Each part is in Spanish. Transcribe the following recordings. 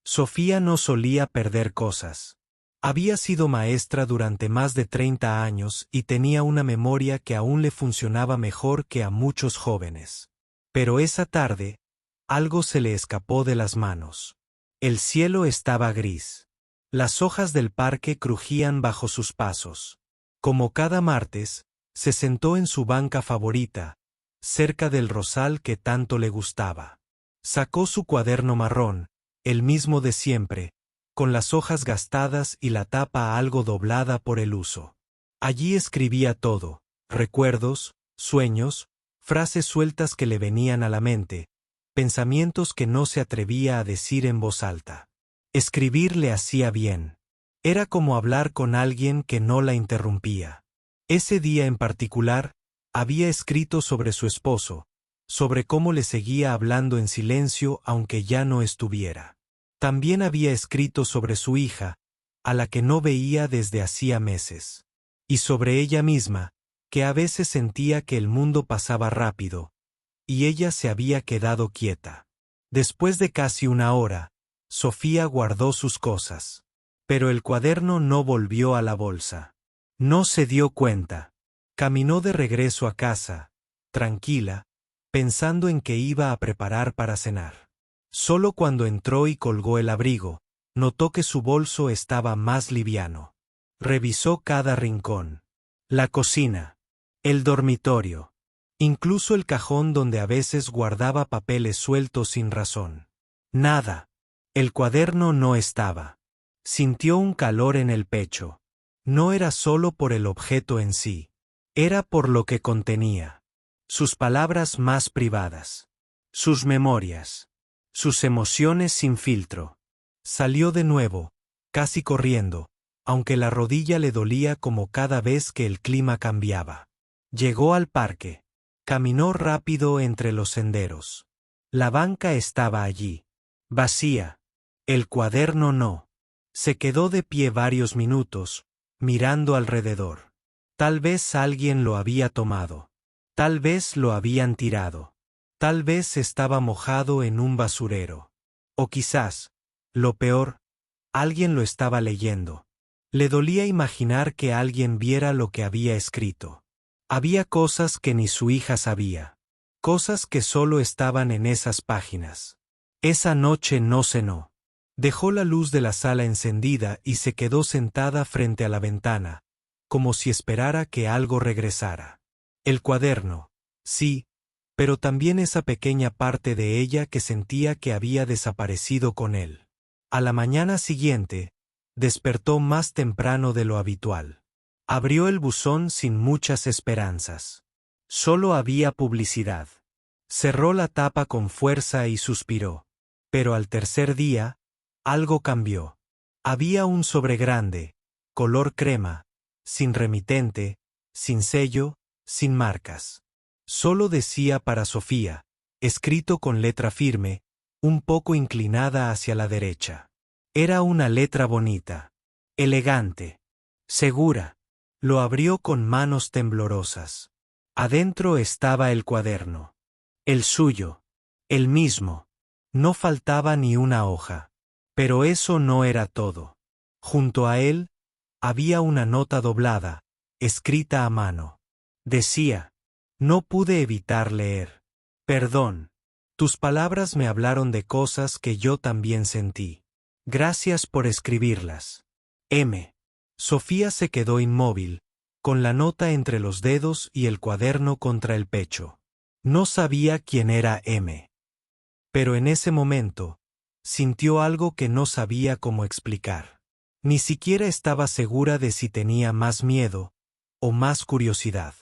Sofía no solía perder cosas. Había sido maestra durante más de 30 años y tenía una memoria que aún le funcionaba mejor que a muchos jóvenes. Pero esa tarde, algo se le escapó de las manos. El cielo estaba gris. Las hojas del parque crujían bajo sus pasos. Como cada martes, se sentó en su banca favorita, cerca del rosal que tanto le gustaba. Sacó su cuaderno marrón, el mismo de siempre, con las hojas gastadas y la tapa algo doblada por el uso. Allí escribía todo: recuerdos, sueños, frases sueltas que le venían a la mente, pensamientos que no se atrevía a decir en voz alta. Escribir le hacía bien. Era como hablar con alguien que no la interrumpía. Ese día en particular, había escrito sobre su esposo, sobre cómo le seguía hablando en silencio aunque ya no estuviera. También había escrito sobre su hija, a la que no veía desde hacía meses. Y sobre ella misma, que a veces sentía que el mundo pasaba rápido, y ella se había quedado quieta. Después de casi una hora, Sofía guardó sus cosas. Pero el cuaderno no volvió a la bolsa. No se dio cuenta. Caminó de regreso a casa, tranquila, pensando en que iba a preparar para cenar. Solo cuando entró y colgó el abrigo, notó que su bolso estaba más liviano. Revisó cada rincón. La cocina, el dormitorio, incluso el cajón donde a veces guardaba papeles sueltos sin razón. Nada. El cuaderno no estaba. Sintió un calor en el pecho. No era solo por el objeto en sí. Era por lo que contenía. Sus palabras más privadas. Sus memorias. Sus emociones sin filtro. Salió de nuevo, casi corriendo, aunque la rodilla le dolía como cada vez que el clima cambiaba. Llegó al parque. Caminó rápido entre los senderos. La banca estaba allí, vacía. El cuaderno no. Se quedó de pie varios minutos, mirando alrededor. Tal vez alguien lo había tomado. Tal vez lo habían tirado. Tal vez estaba mojado en un basurero. O quizás, lo peor, alguien lo estaba leyendo. Le dolía imaginar que alguien viera lo que había escrito. Había cosas que ni su hija sabía. Cosas que solo estaban en esas páginas. Esa noche no cenó. Dejó la luz de la sala encendida y se quedó sentada frente a la ventana, como si esperara que algo regresara. El cuaderno, sí, pero también esa pequeña parte de ella que sentía que había desaparecido con él. A la mañana siguiente, despertó más temprano de lo habitual. Abrió el buzón sin muchas esperanzas. Solo había publicidad. Cerró la tapa con fuerza y suspiró. Pero al tercer día, algo cambió. Había un sobre grande, color crema, sin remitente, sin sello, sin marcas. Solo decía para Sofía, escrito con letra firme, un poco inclinada hacia la derecha. Era una letra bonita, elegante, segura. Lo abrió con manos temblorosas. Adentro estaba el cuaderno. El suyo. El mismo. No faltaba ni una hoja. Pero eso no era todo. Junto a él, había una nota doblada, escrita a mano. Decía: no pude evitar leer. Perdón. Tus palabras me hablaron de cosas que yo también sentí. Gracias por escribirlas. M. Sofía se quedó inmóvil, con la nota entre los dedos y el cuaderno contra el pecho. No sabía quién era M. Pero en ese momento, sintió algo que no sabía cómo explicar. Ni siquiera estaba segura de si tenía más miedo o más curiosidad.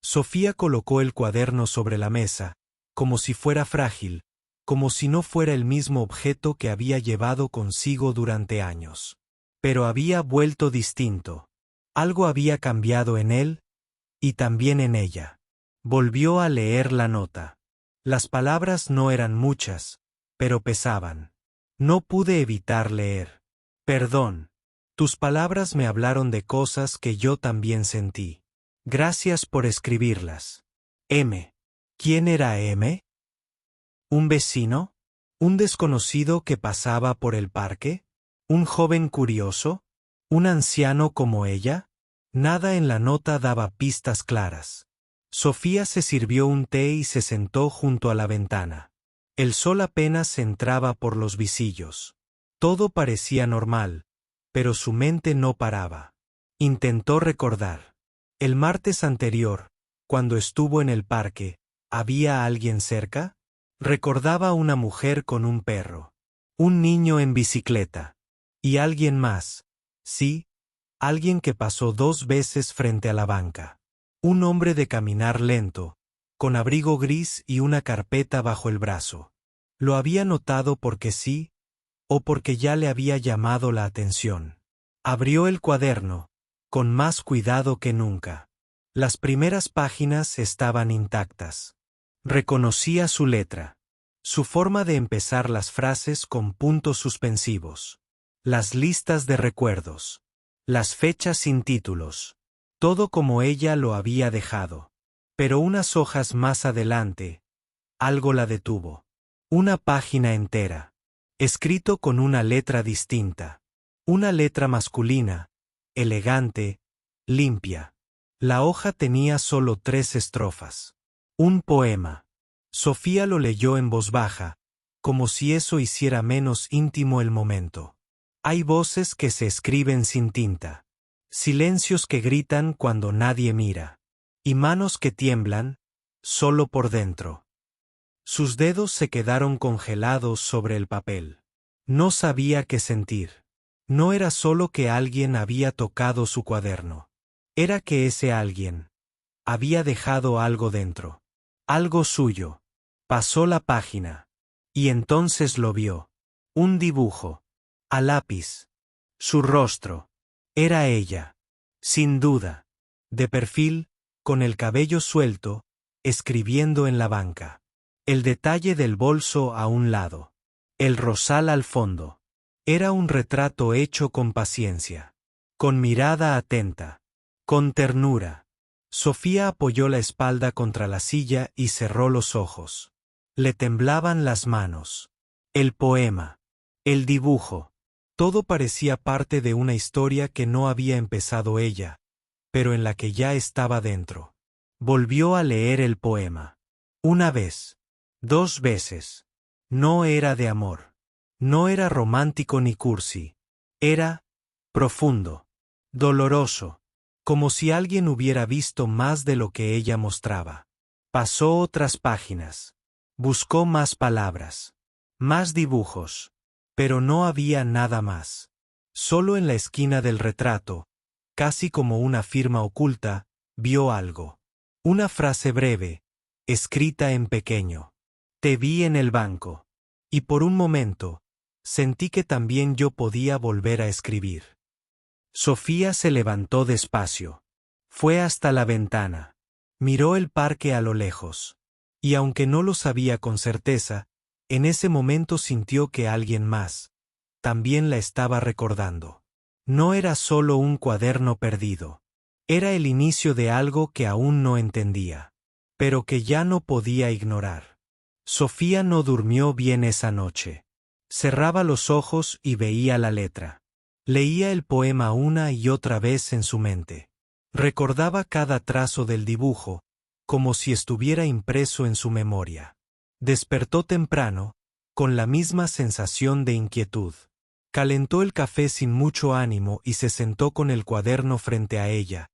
Sofía colocó el cuaderno sobre la mesa, como si fuera frágil, como si no fuera el mismo objeto que había llevado consigo durante años. Pero había vuelto distinto. Algo había cambiado en él, y también en ella. Volvió a leer la nota. Las palabras no eran muchas, pero pesaban. No pude evitar leer. Perdón. Tus palabras me hablaron de cosas que yo también sentí. Gracias por escribirlas. M. ¿Quién era M? ¿Un vecino? ¿Un desconocido que pasaba por el parque? ¿Un joven curioso? ¿Un anciano como ella? Nada en la nota daba pistas claras. Sofía se sirvió un té y se sentó junto a la ventana. El sol apenas entraba por los visillos. Todo parecía normal, pero su mente no paraba. Intentó recordar. El martes anterior, cuando estuvo en el parque, ¿había alguien cerca? Recordaba una mujer con un perro, un niño en bicicleta, y alguien más, sí, alguien que pasó 2 veces frente a la banca. Un hombre de caminar lento, con abrigo gris y una carpeta bajo el brazo. Lo había notado porque sí, o porque ya le había llamado la atención. Abrió el cuaderno, con más cuidado que nunca. Las primeras páginas estaban intactas. Reconocía su letra, su forma de empezar las frases con puntos suspensivos, las listas de recuerdos, las fechas sin títulos, todo como ella lo había dejado. Pero unas hojas más adelante, algo la detuvo. Una página entera, escrito con una letra distinta, una letra masculina, elegante, limpia. La hoja tenía solo 3 estrofas. Un poema. Sofía lo leyó en voz baja, como si eso hiciera menos íntimo el momento. Hay voces que se escriben sin tinta, silencios que gritan cuando nadie mira, y manos que tiemblan, solo por dentro. Sus dedos se quedaron congelados sobre el papel. No sabía qué sentir. No era solo que alguien había tocado su cuaderno. Era que ese alguien había dejado algo dentro. Algo suyo. Pasó la página. Y entonces lo vio. Un dibujo. A lápiz. Su rostro. Era ella. Sin duda. De perfil, con el cabello suelto, escribiendo en la banca. El detalle del bolso a un lado. El rosal al fondo. Era un retrato hecho con paciencia. Con mirada atenta. Con ternura. Sofía apoyó la espalda contra la silla y cerró los ojos. Le temblaban las manos. El poema. El dibujo. Todo parecía parte de una historia que no había empezado ella, pero en la que ya estaba dentro. Volvió a leer el poema. Una vez. 2 veces. No era de amor. No era romántico ni cursi. Era profundo. Doloroso. Como si alguien hubiera visto más de lo que ella mostraba. Pasó otras páginas. Buscó más palabras. Más dibujos. Pero no había nada más. Solo en la esquina del retrato, casi como una firma oculta, vio algo. Una frase breve, escrita en pequeño. Te vi en el banco. Y por un momento, sentí que también yo podía volver a escribir. Sofía se levantó despacio. Fue hasta la ventana. Miró el parque a lo lejos. Y aunque no lo sabía con certeza, en ese momento sintió que alguien más también la estaba recordando. No era solo un cuaderno perdido. Era el inicio de algo que aún no entendía, pero que ya no podía ignorar. Sofía no durmió bien esa noche. Cerraba los ojos y veía la letra. Leía el poema una y otra vez en su mente. Recordaba cada trazo del dibujo, como si estuviera impreso en su memoria. Despertó temprano, con la misma sensación de inquietud. Calentó el café sin mucho ánimo y se sentó con el cuaderno frente a ella,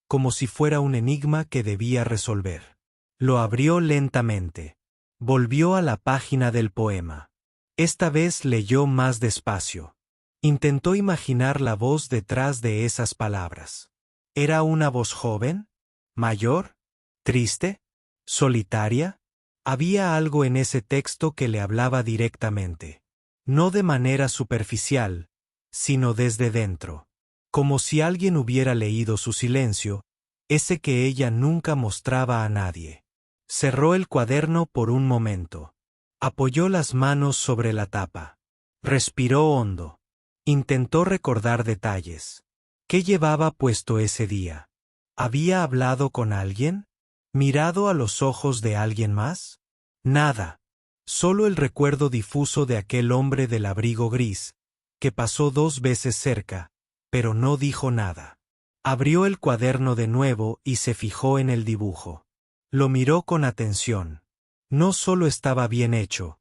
como si fuera un enigma que debía resolver. Lo abrió lentamente. Volvió a la página del poema. Esta vez leyó más despacio. Intentó imaginar la voz detrás de esas palabras. ¿Era una voz joven? ¿Mayor? ¿Triste? ¿Solitaria? Había algo en ese texto que le hablaba directamente. No de manera superficial, sino desde dentro. Como si alguien hubiera leído su silencio, ese que ella nunca mostraba a nadie. Cerró el cuaderno por un momento. Apoyó las manos sobre la tapa. Respiró hondo. Intentó recordar detalles. ¿Qué llevaba puesto ese día? ¿Había hablado con alguien? ¿Mirado a los ojos de alguien más? Nada. Solo el recuerdo difuso de aquel hombre del abrigo gris, que pasó 2 veces cerca, pero no dijo nada. Abrió el cuaderno de nuevo y se fijó en el dibujo. Lo miró con atención. No solo estaba bien hecho,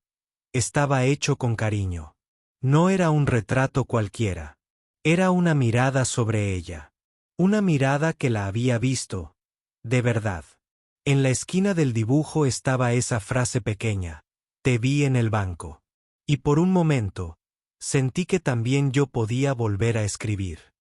estaba hecho con cariño. No era un retrato cualquiera. Era una mirada sobre ella. Una mirada que la había visto, de verdad. En la esquina del dibujo estaba esa frase pequeña: te vi en el banco. Y por un momento, sentí que también yo podía volver a escribir.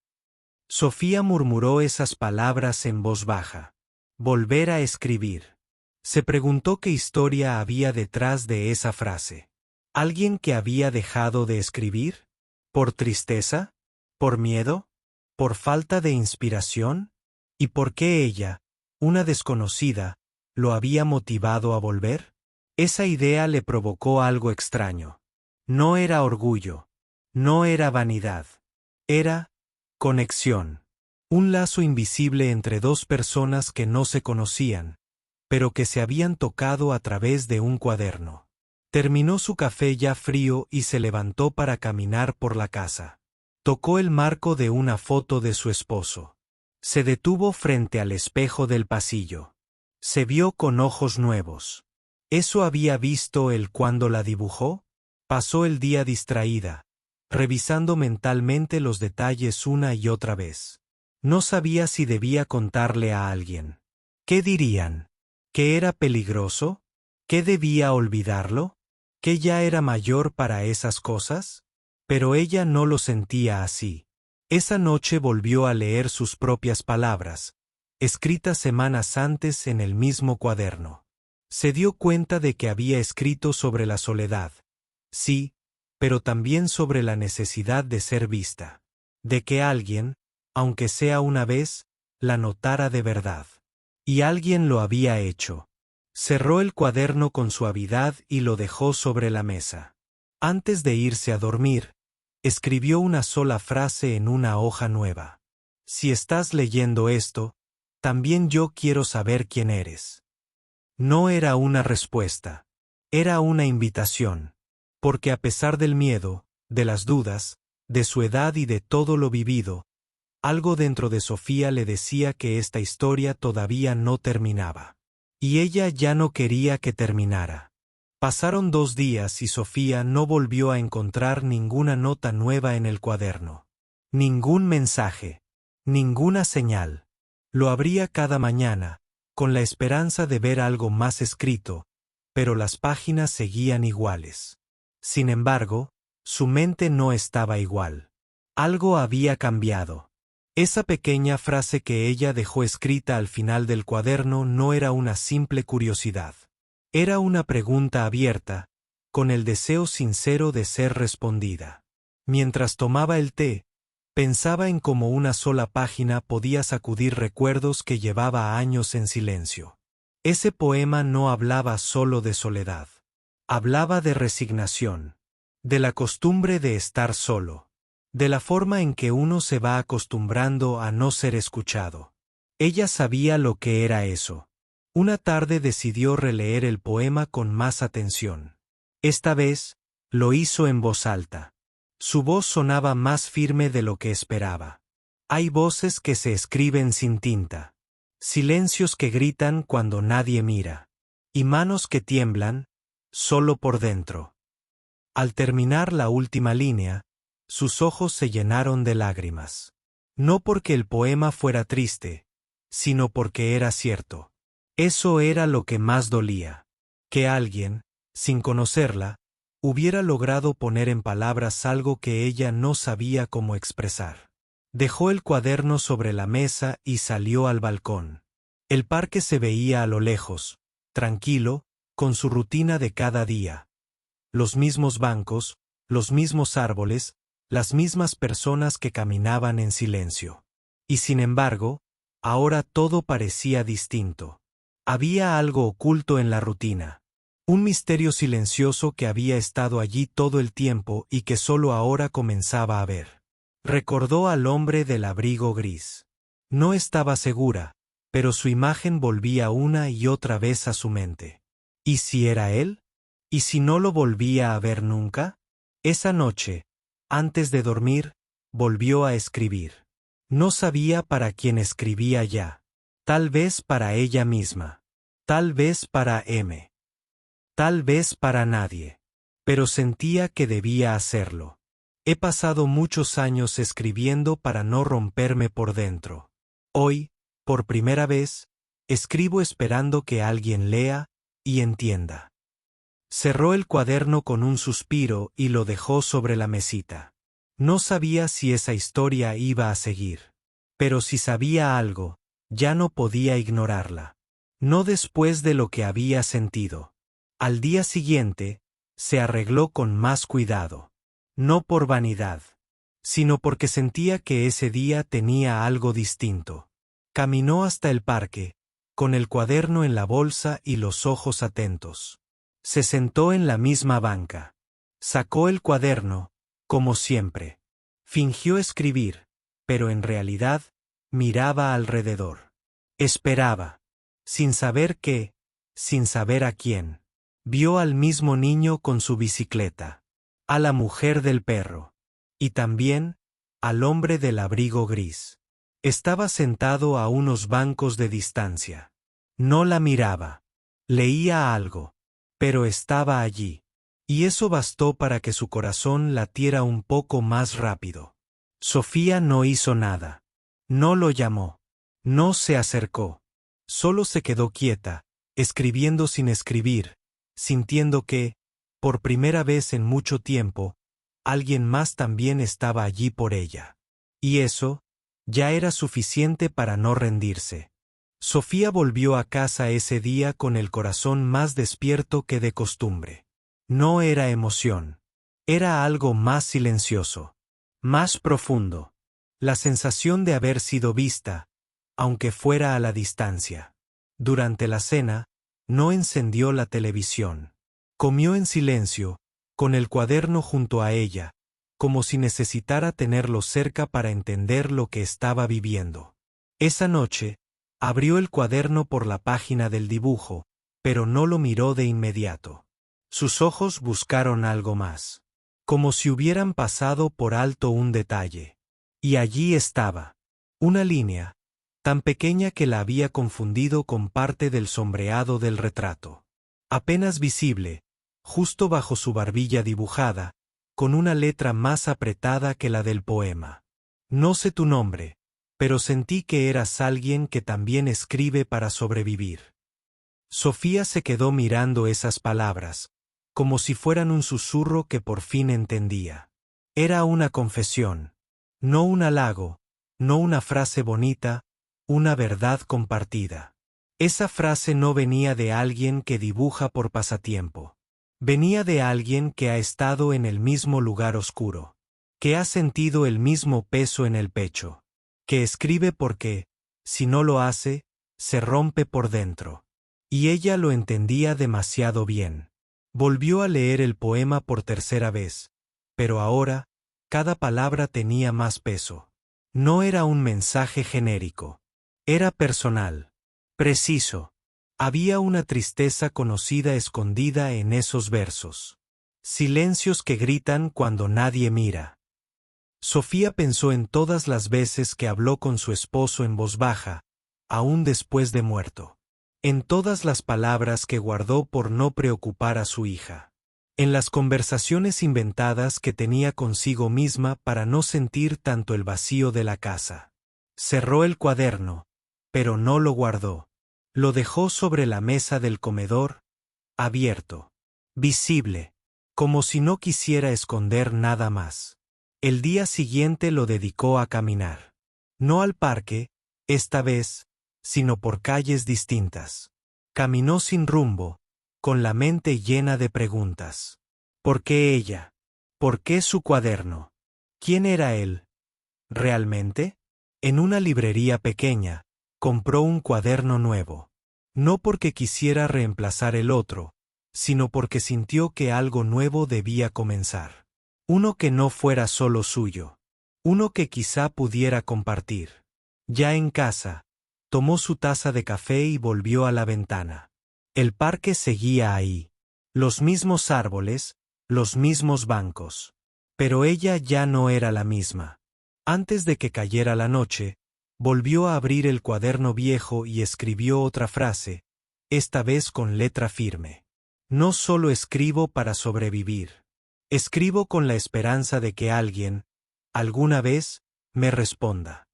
Sofía murmuró esas palabras en voz baja. Volver a escribir. Se preguntó qué historia había detrás de esa frase. ¿Alguien que había dejado de escribir? ¿Por tristeza? ¿Por miedo? ¿Por falta de inspiración? ¿Y por qué ella, una desconocida, lo había motivado a volver? Esa idea le provocó algo extraño. No era orgullo. No era vanidad. Era conexión. Un lazo invisible entre 2 personas que no se conocían, pero que se habían tocado a través de un cuaderno. Terminó su café ya frío y se levantó para caminar por la casa. Tocó el marco de una foto de su esposo. Se detuvo frente al espejo del pasillo. Se vio con ojos nuevos. ¿Eso había visto él cuando la dibujó? Pasó el día distraída, revisando mentalmente los detalles una y otra vez. No sabía si debía contarle a alguien. ¿Qué dirían? ¿Que era peligroso? ¿Que debía olvidarlo? ¿Que ya era mayor para esas cosas? Pero ella no lo sentía así. Esa noche volvió a leer sus propias palabras, escritas semanas antes en el mismo cuaderno. Se dio cuenta de que había escrito sobre la soledad. Sí, pero también sobre la necesidad de ser vista. De que alguien, aunque sea una vez, la notara de verdad. Y alguien lo había hecho. Cerró el cuaderno con suavidad y lo dejó sobre la mesa. Antes de irse a dormir, escribió una sola frase en una hoja nueva. Si estás leyendo esto, también yo quiero saber quién eres. No era una respuesta. Era una invitación. Porque a pesar del miedo, de las dudas, de su edad y de todo lo vivido, algo dentro de Sofía le decía que esta historia todavía no terminaba. Y ella ya no quería que terminara. Pasaron 2 días y Sofía no volvió a encontrar ninguna nota nueva en el cuaderno. Ningún mensaje. Ninguna señal. Lo abría cada mañana, con la esperanza de ver algo más escrito, pero las páginas seguían iguales. Sin embargo, su mente no estaba igual. Algo había cambiado. Esa pequeña frase que ella dejó escrita al final del cuaderno no era una simple curiosidad. Era una pregunta abierta, con el deseo sincero de ser respondida. Mientras tomaba el té, pensaba en cómo una sola página podía sacudir recuerdos que llevaba años en silencio. Ese poema no hablaba solo de soledad. Hablaba de resignación, de la costumbre de estar solo, de la forma en que uno se va acostumbrando a no ser escuchado. Ella sabía lo que era eso. Una tarde decidió releer el poema con más atención. Esta vez, lo hizo en voz alta. Su voz sonaba más firme de lo que esperaba. Hay voces que se escriben sin tinta. Silencios que gritan cuando nadie mira. Y manos que tiemblan, solo por dentro. Al terminar la última línea, sus ojos se llenaron de lágrimas. No porque el poema fuera triste, sino porque era cierto. Eso era lo que más dolía. Que alguien, sin conocerla, hubiera logrado poner en palabras algo que ella no sabía cómo expresar. Dejó el cuaderno sobre la mesa y salió al balcón. El parque se veía a lo lejos, tranquilo, con su rutina de cada día. Los mismos bancos, los mismos árboles, las mismas personas que caminaban en silencio. Y sin embargo, ahora todo parecía distinto. Había algo oculto en la rutina. Un misterio silencioso que había estado allí todo el tiempo y que solo ahora comenzaba a ver. Recordó al hombre del abrigo gris. No estaba segura, pero su imagen volvía una y otra vez a su mente. ¿Y si era él? ¿Y si no lo volvía a ver nunca? Esa noche, antes de dormir, volvió a escribir. No sabía para quién escribía ya. Tal vez para ella misma. Tal vez para M. Tal vez para nadie. Pero sentía que debía hacerlo. He pasado muchos años escribiendo para no romperme por dentro. Hoy, por primera vez, escribo esperando que alguien lea y entienda. Cerró el cuaderno con un suspiro y lo dejó sobre la mesita. No sabía si esa historia iba a seguir. Pero si sabía algo, ya no podía ignorarla. No después de lo que había sentido. Al día siguiente, se arregló con más cuidado. No por vanidad, sino porque sentía que ese día tenía algo distinto. Caminó hasta el parque, con el cuaderno en la bolsa y los ojos atentos. Se sentó en la misma banca. Sacó el cuaderno, como siempre. Fingió escribir, pero en realidad, miraba alrededor. Esperaba. Sin saber qué, sin saber a quién. Vio al mismo niño con su bicicleta. A la mujer del perro. Y también, al hombre del abrigo gris. Estaba sentado a unos bancos de distancia. No la miraba. Leía algo. Pero estaba allí. Y eso bastó para que su corazón latiera un poco más rápido. Sofía no hizo nada. No lo llamó. No se acercó. Solo se quedó quieta, escribiendo sin escribir, sintiendo que, por primera vez en mucho tiempo, alguien más también estaba allí por ella. Y eso, ya era suficiente para no rendirse. Sofía volvió a casa ese día con el corazón más despierto que de costumbre. No era emoción. Era algo más silencioso. Más profundo. La sensación de haber sido vista, aunque fuera a la distancia. Durante la cena, no encendió la televisión. Comió en silencio, con el cuaderno junto a ella, como si necesitara tenerlo cerca para entender lo que estaba viviendo. Esa noche, abrió el cuaderno por la página del dibujo, pero no lo miró de inmediato. Sus ojos buscaron algo más. Como si hubieran pasado por alto un detalle. Y allí estaba. Una línea, tan pequeña que la había confundido con parte del sombreado del retrato. Apenas visible, justo bajo su barbilla dibujada, con una letra más apretada que la del poema. No sé tu nombre, pero sentí que eras alguien que también escribe para sobrevivir. Sofía se quedó mirando esas palabras, como si fueran un susurro que por fin entendía. Era una confesión, no un halago, no una frase bonita, una verdad compartida. Esa frase no venía de alguien que dibuja por pasatiempo. Venía de alguien que ha estado en el mismo lugar oscuro, que ha sentido el mismo peso en el pecho, que escribe porque, si no lo hace, se rompe por dentro. Y ella lo entendía demasiado bien. Volvió a leer el poema por tercera vez, pero ahora, cada palabra tenía más peso. No era un mensaje genérico. Era personal. Preciso. Había una tristeza conocida escondida en esos versos. Silencios que gritan cuando nadie mira. Sofía pensó en todas las veces que habló con su esposo en voz baja, aún después de muerto. En todas las palabras que guardó por no preocupar a su hija. En las conversaciones inventadas que tenía consigo misma para no sentir tanto el vacío de la casa. Cerró el cuaderno, pero no lo guardó. Lo dejó sobre la mesa del comedor, abierto, visible, como si no quisiera esconder nada más. El día siguiente lo dedicó a caminar. No al parque, esta vez, sino por calles distintas. Caminó sin rumbo, con la mente llena de preguntas. ¿Por qué ella? ¿Por qué su cuaderno? ¿Quién era él? ¿Realmente? En una librería pequeña, compró un cuaderno nuevo. No porque quisiera reemplazar el otro, sino porque sintió que algo nuevo debía comenzar. Uno que no fuera solo suyo. Uno que quizá pudiera compartir. Ya en casa, tomó su taza de café y volvió a la ventana. El parque seguía ahí. Los mismos árboles, los mismos bancos. Pero ella ya no era la misma. Antes de que cayera la noche, volvió a abrir el cuaderno viejo y escribió otra frase, esta vez con letra firme. No solo escribo para sobrevivir. Escribo con la esperanza de que alguien, alguna vez, me responda.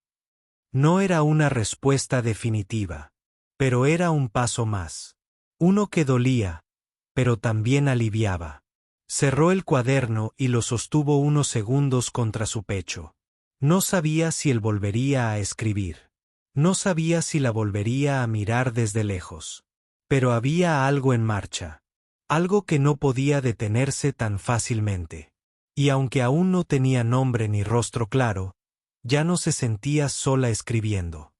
No era una respuesta definitiva, pero era un paso más. Uno que dolía, pero también aliviaba. Cerró el cuaderno y lo sostuvo unos segundos contra su pecho. No sabía si él volvería a escribir. No sabía si la volvería a mirar desde lejos. Pero había algo en marcha. Algo que no podía detenerse tan fácilmente. Y aunque aún no tenía nombre ni rostro claro, ya no se sentía sola escribiendo.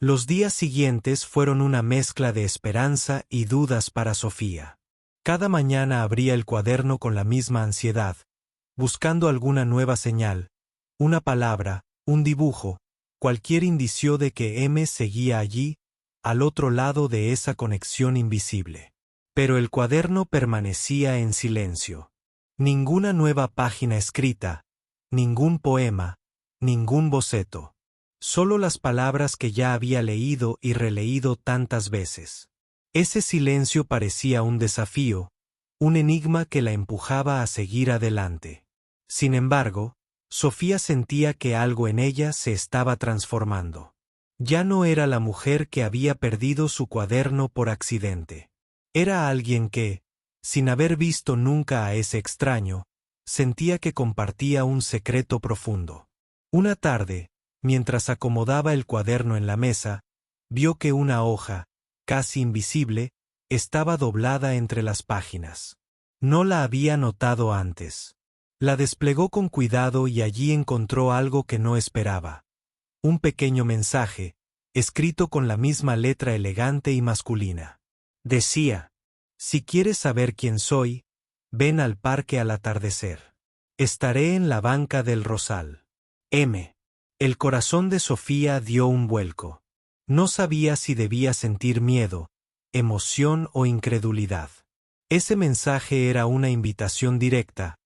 Los días siguientes fueron una mezcla de esperanza y dudas para Sofía. Cada mañana abría el cuaderno con la misma ansiedad, buscando alguna nueva señal, una palabra, un dibujo, cualquier indicio de que M seguía allí, al otro lado de esa conexión invisible. Pero el cuaderno permanecía en silencio. Ninguna nueva página escrita, ningún poema, ningún boceto. Solo las palabras que ya había leído y releído tantas veces. Ese silencio parecía un desafío, un enigma que la empujaba a seguir adelante. Sin embargo, Sofía sentía que algo en ella se estaba transformando. Ya no era la mujer que había perdido su cuaderno por accidente. Era alguien que, sin haber visto nunca a ese extraño, sentía que compartía un secreto profundo. Una tarde, mientras acomodaba el cuaderno en la mesa, vio que una hoja, casi invisible, estaba doblada entre las páginas. No la había notado antes. La desplegó con cuidado y allí encontró algo que no esperaba. Un pequeño mensaje, escrito con la misma letra elegante y masculina. Decía: si quieres saber quién soy, ven al parque al atardecer. Estaré en la banca del rosal. M. El corazón de Sofía dio un vuelco. No sabía si debía sentir miedo, emoción o incredulidad. Ese mensaje era una invitación directa,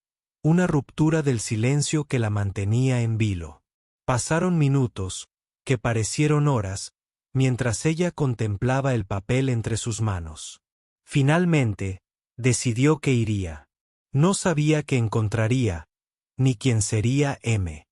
una ruptura del silencio que la mantenía en vilo. Pasaron minutos, que parecieron horas, mientras ella contemplaba el papel entre sus manos. Finalmente, decidió que iría. No sabía qué encontraría, ni quién sería M.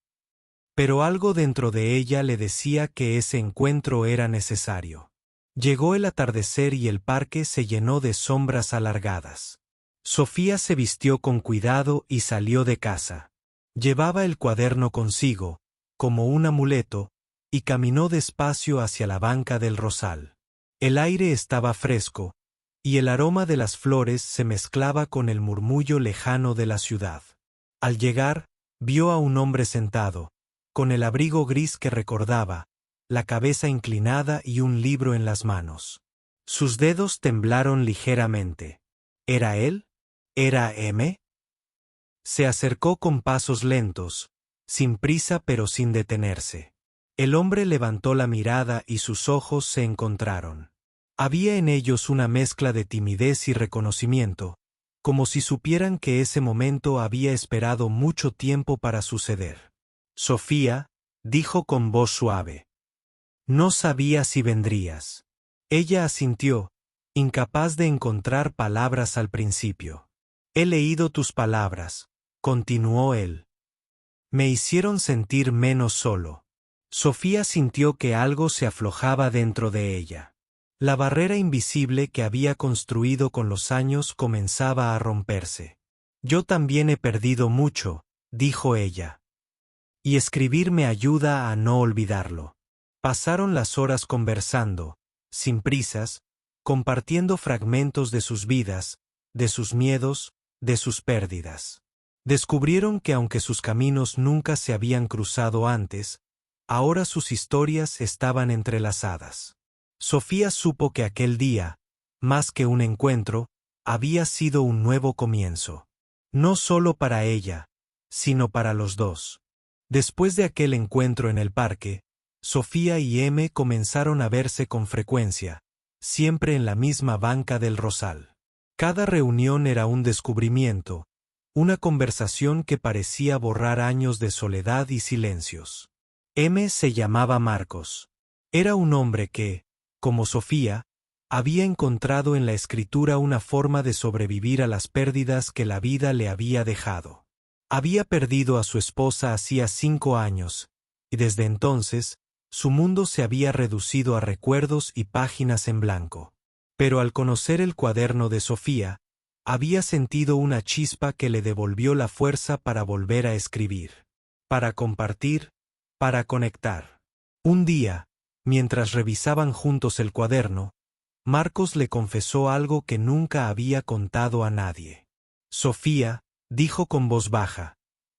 Pero algo dentro de ella le decía que ese encuentro era necesario. Llegó el atardecer y el parque se llenó de sombras alargadas. Sofía se vistió con cuidado y salió de casa. Llevaba el cuaderno consigo, como un amuleto, y caminó despacio hacia la banca del rosal. El aire estaba fresco, y el aroma de las flores se mezclaba con el murmullo lejano de la ciudad. Al llegar, vio a un hombre sentado, con el abrigo gris que recordaba, la cabeza inclinada y un libro en las manos. Sus dedos temblaron ligeramente. ¿Era él? ¿Era M? Se acercó con pasos lentos, sin prisa pero sin detenerse. El hombre levantó la mirada y sus ojos se encontraron. Había en ellos una mezcla de timidez y reconocimiento, como si supieran que ese momento había esperado mucho tiempo para suceder. Sofía, dijo con voz suave. No sabía si vendrías. Ella asintió, incapaz de encontrar palabras al principio. He leído tus palabras, continuó él. Me hicieron sentir menos solo. Sofía sintió que algo se aflojaba dentro de ella. La barrera invisible que había construido con los años comenzaba a romperse. Yo también he perdido mucho, dijo ella. Y escribir me ayuda a no olvidarlo. Pasaron las horas conversando, sin prisas, compartiendo fragmentos de sus vidas, de sus miedos, de sus pérdidas. Descubrieron que aunque sus caminos nunca se habían cruzado antes, ahora sus historias estaban entrelazadas. Sofía supo que aquel día, más que un encuentro, había sido un nuevo comienzo. No solo para ella, sino para los dos. Después de aquel encuentro en el parque, Sofía y M comenzaron a verse con frecuencia, siempre en la misma banca del rosal. Cada reunión era un descubrimiento, una conversación que parecía borrar años de soledad y silencios. M se llamaba Marcos. Era un hombre que, como Sofía, había encontrado en la escritura una forma de sobrevivir a las pérdidas que la vida le había dejado. Había perdido a su esposa hacía 5 años, y desde entonces, su mundo se había reducido a recuerdos y páginas en blanco. Pero al conocer el cuaderno de Sofía, había sentido una chispa que le devolvió la fuerza para volver a escribir, para compartir, para conectar. Un día, mientras revisaban juntos el cuaderno, Marcos le confesó algo que nunca había contado a nadie. Sofía, dijo con voz baja,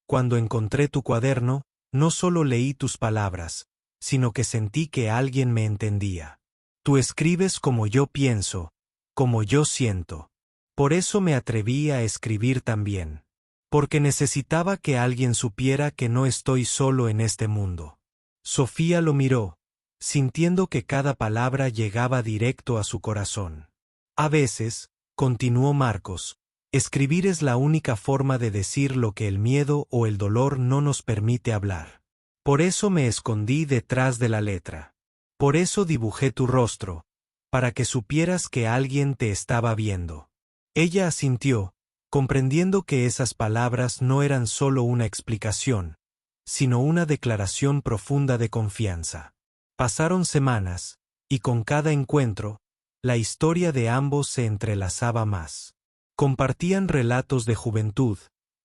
cuando encontré tu cuaderno, no solo leí tus palabras, sino que sentí que alguien me entendía. Tú escribes como yo pienso, como yo siento. Por eso me atreví a escribir también. Porque necesitaba que alguien supiera que no estoy solo en este mundo. Sofía lo miró, sintiendo que cada palabra llegaba directo a su corazón. A veces, continuó Marcos, escribir es la única forma de decir lo que el miedo o el dolor no nos permite hablar. Por eso me escondí detrás de la letra. Por eso dibujé tu rostro, para que supieras que alguien te estaba viendo. Ella asintió, comprendiendo que esas palabras no eran solo una explicación, sino una declaración profunda de confianza. Pasaron semanas, y con cada encuentro, la historia de ambos se entrelazaba más. Compartían relatos de juventud,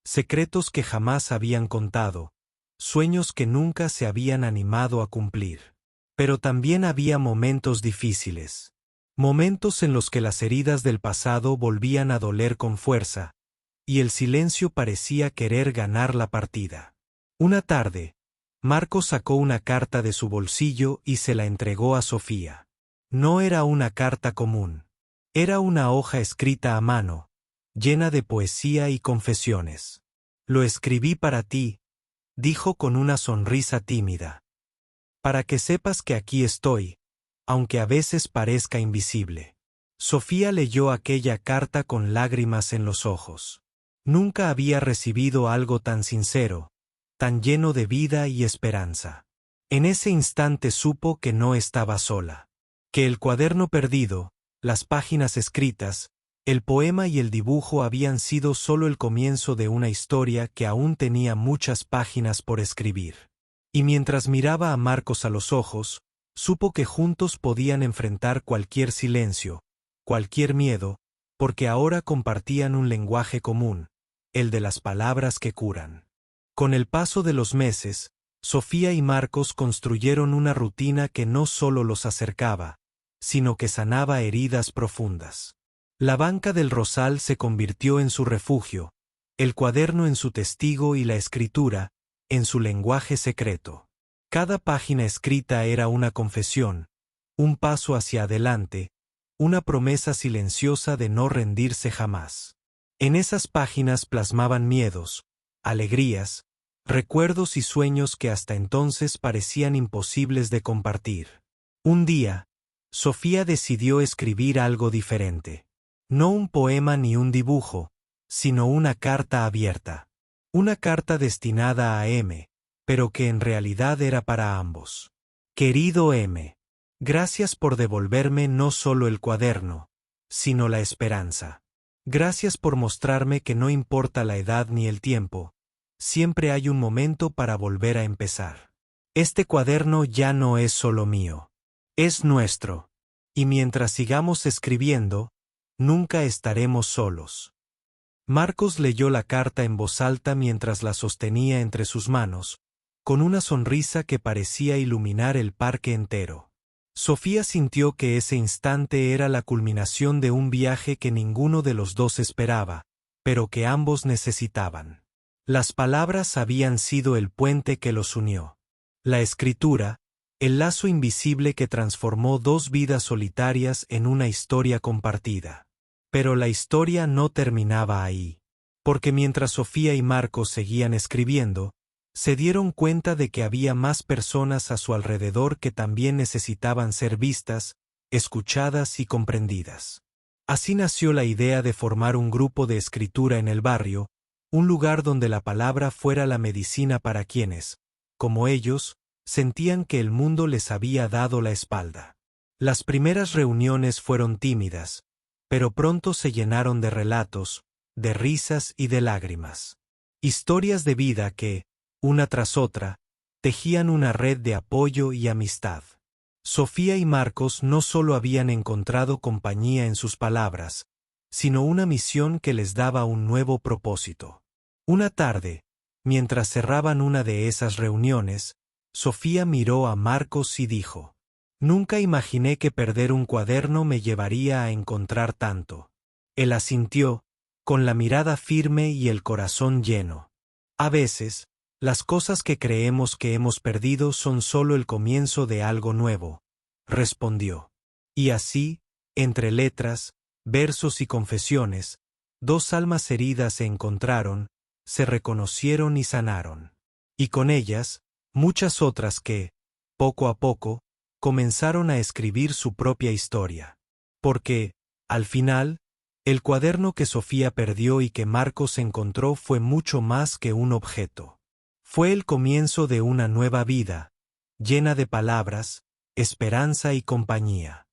secretos que jamás habían contado, sueños que nunca se habían animado a cumplir. Pero también había momentos difíciles. Momentos en los que las heridas del pasado volvían a doler con fuerza, y el silencio parecía querer ganar la partida. Una tarde, Marcos sacó una carta de su bolsillo y se la entregó a Sofía. No era una carta común. Era una hoja escrita a mano, llena de poesía y confesiones. Lo escribí para ti, dijo con una sonrisa tímida. Para que sepas que aquí estoy, aunque a veces parezca invisible. Sofía leyó aquella carta con lágrimas en los ojos. Nunca había recibido algo tan sincero, tan lleno de vida y esperanza. En ese instante supo que no estaba sola, que el cuaderno perdido, las páginas escritas, el poema y el dibujo habían sido solo el comienzo de una historia que aún tenía muchas páginas por escribir. Y mientras miraba a Marcos a los ojos, supo que juntos podían enfrentar cualquier silencio, cualquier miedo, porque ahora compartían un lenguaje común, el de las palabras que curan. Con el paso de los meses, Sofía y Marcos construyeron una rutina que no solo los acercaba, sino que sanaba heridas profundas. La banca del rosal se convirtió en su refugio, el cuaderno en su testigo y la escritura en su lenguaje secreto. Cada página escrita era una confesión, un paso hacia adelante, una promesa silenciosa de no rendirse jamás. En esas páginas plasmaban miedos, alegrías, recuerdos y sueños que hasta entonces parecían imposibles de compartir. Un día, Sofía decidió escribir algo diferente. No un poema ni un dibujo, sino una carta abierta. Una carta destinada a M, pero que en realidad era para ambos. Querido M, gracias por devolverme no solo el cuaderno, sino la esperanza. Gracias por mostrarme que no importa la edad ni el tiempo, siempre hay un momento para volver a empezar. Este cuaderno ya no es solo mío, es nuestro, y mientras sigamos escribiendo, nunca estaremos solos. Marcos leyó la carta en voz alta mientras la sostenía entre sus manos, con una sonrisa que parecía iluminar el parque entero. Sofía sintió que ese instante era la culminación de un viaje que ninguno de los dos esperaba, pero que ambos necesitaban. Las palabras habían sido el puente que los unió. La escritura, el lazo invisible que transformó dos vidas solitarias en una historia compartida. Pero la historia no terminaba ahí. Porque mientras Sofía y Marcos seguían escribiendo, se dieron cuenta de que había más personas a su alrededor que también necesitaban ser vistas, escuchadas y comprendidas. Así nació la idea de formar un grupo de escritura en el barrio, un lugar donde la palabra fuera la medicina para quienes, como ellos, sentían que el mundo les había dado la espalda. Las primeras reuniones fueron tímidas, pero pronto se llenaron de relatos, de risas y de lágrimas. Historias de vida que, una tras otra, tejían una red de apoyo y amistad. Sofía y Marcos no solo habían encontrado compañía en sus palabras, sino una misión que les daba un nuevo propósito. Una tarde, mientras cerraban una de esas reuniones, Sofía miró a Marcos y dijo: «Nunca imaginé que perder un cuaderno me llevaría a encontrar tanto». Él asintió, con la mirada firme y el corazón lleno. A veces, las cosas que creemos que hemos perdido son solo el comienzo de algo nuevo, respondió. Y así, entre letras, versos y confesiones, dos almas heridas se encontraron, se reconocieron y sanaron. Y con ellas, muchas otras que, poco a poco, comenzaron a escribir su propia historia. Porque, al final, el cuaderno que Sofía perdió y que Marcos encontró fue mucho más que un objeto. Fue el comienzo de una nueva vida, llena de palabras, esperanza y compañía.